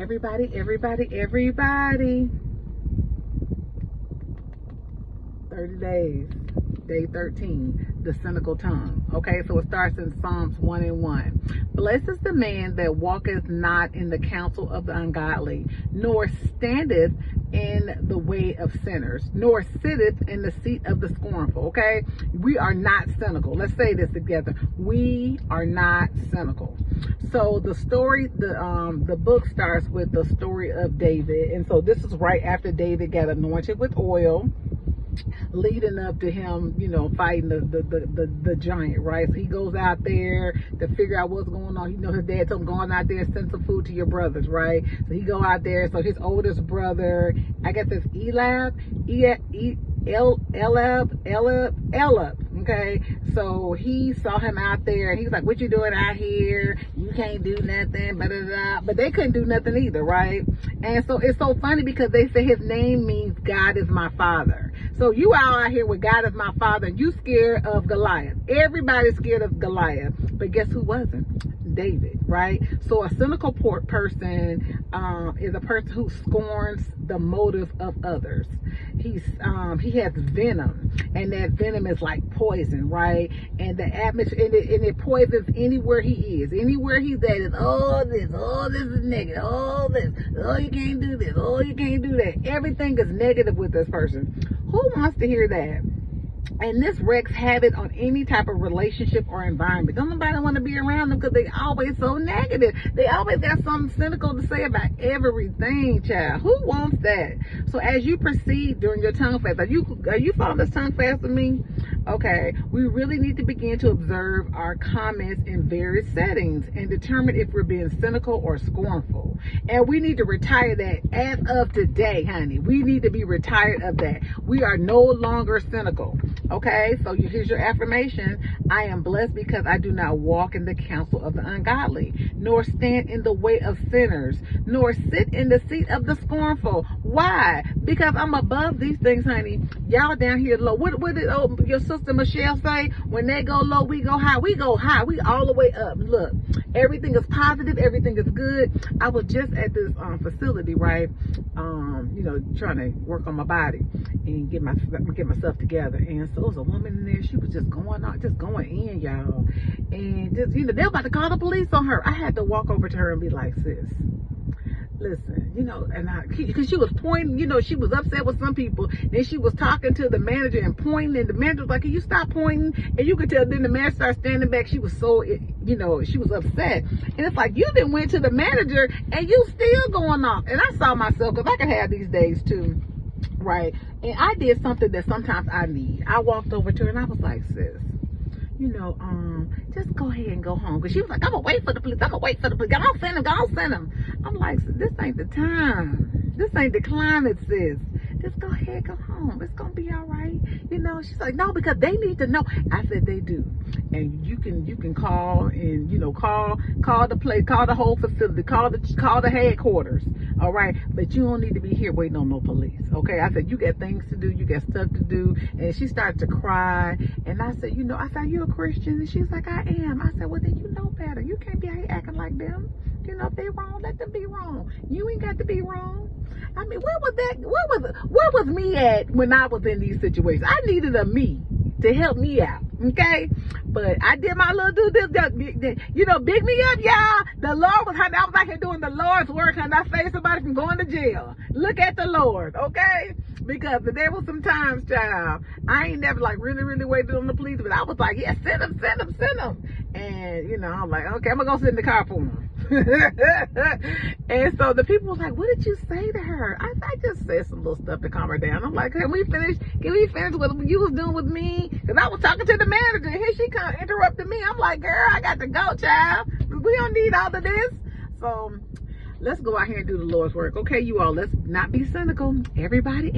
Everybody. 30 days. Day 13, the cynical tongue. Okay, so it starts in Psalms 1:1. Blessed is the man that walketh not in the counsel of the ungodly, nor standeth in the way of sinners, nor sitteth in the seat of the scornful. Okay, we are not cynical. Let's say this together. We are not cynical. So the story, the book starts with the story of David, and so this is right after David got anointed with oil, leading up to him, fighting the giant, right? So he goes out there to figure out what's going on. His dad told him, going out there, send some food to your brothers, right? So he go out there. So his oldest brother, I guess it's Elab, okay? So he saw him out there, and he's like, what you doing out here? You can't do nothing, blah, blah, blah. But they couldn't do nothing either, right? And so it's so funny because they say his name means God is my father. So you out here with God is my father, and you scared of Goliath. Everybody's scared of Goliath. But guess who wasn't? David, right? So a cynical person is a person who scorns the motive of others. He has venom, and that venom is like poison, right? And the atmosphere, and it poisons anywhere he is. Anywhere he's at is all this is negative, all this, oh, you can't do this, oh, you can't do that. Everything is negative with this person. Who wants to hear that? And this wreaks havoc on any type of relationship or environment. Don't nobody want to be around them because they always so negative. They always got something cynical to say about everything, child. Who wants that? So as you proceed during your tongue fast, are you following this tongue fast with me? Okay, we really need to begin to observe our comments in various settings and determine if we're being cynical or scornful. And we need to retire that as of today, honey. We need to be retired of that. We are no longer cynical. Okay, so here's your affirmation. I am blessed because I do not walk in the counsel of the ungodly, nor stand in the way of sinners, nor sit in the seat of the scornful. Why? Because I'm above these things, honey. Y'all down here low. What did your sister Michelle say? When they go low, we go high. We go high. We all the way up. Look, everything is positive. Everything is good. I was just at this facility, right? Trying to work on my body and get myself together. And so there was a woman in there. She was just going in, y'all. And just, they're about to call the police on her. I had to walk over to her and be like, sis, listen, because she was pointing, she was upset with some people. Then she was talking to the manager and pointing, and the manager was like, can you stop pointing? And you could tell then the manager started standing back. She was so, she was upset. And it's like, you then went to the manager and you still going off. And I saw myself, because I can have these days too, right? And I did something that sometimes I need. I walked over to her and I was like, sis, just go ahead and go home. Because she was like, I'm going to wait for the police. I'm going to wait for the police. Go on, send them. I'm like, this ain't the time. This ain't the climate, sis. Just go ahead, go home. It's going to be all right. She's like, no, because they need to know. I said, they do. And you can call and, call the place, call the whole facility, call the headquarters. All right. But you don't need to be here waiting on no police. Okay. I said, you got things to do. You got stuff to do. And she started to cry. And I said, are you a Christian? And she's like, I am. I said, well, then you know better. You can't be out here acting like them. If they wrong, let them be wrong. You ain't got to be wrong. I mean, where was me at when I was in these situations? I needed a me to help me out, okay? But I did my little big me up, y'all. The Lord was, honey, I was out here doing the Lord's work, and I saved somebody from going to jail. Look at the Lord, okay? Because there was some times, child, I ain't never really, really waited on the police, but I was like, yeah, send them. And, I'm like, okay, I'm going to go sit in the car for them. And so the people was like, what did you say to her? I just said some little stuff to calm her down. I'm like, can we finish what you was doing with me? Because I was talking to the manager, and here she come interrupted me. I'm like, girl, I got to go, child. We don't need all of this. So let's go out here and do the Lord's work. Okay, you all, let's not be cynical. Everybody.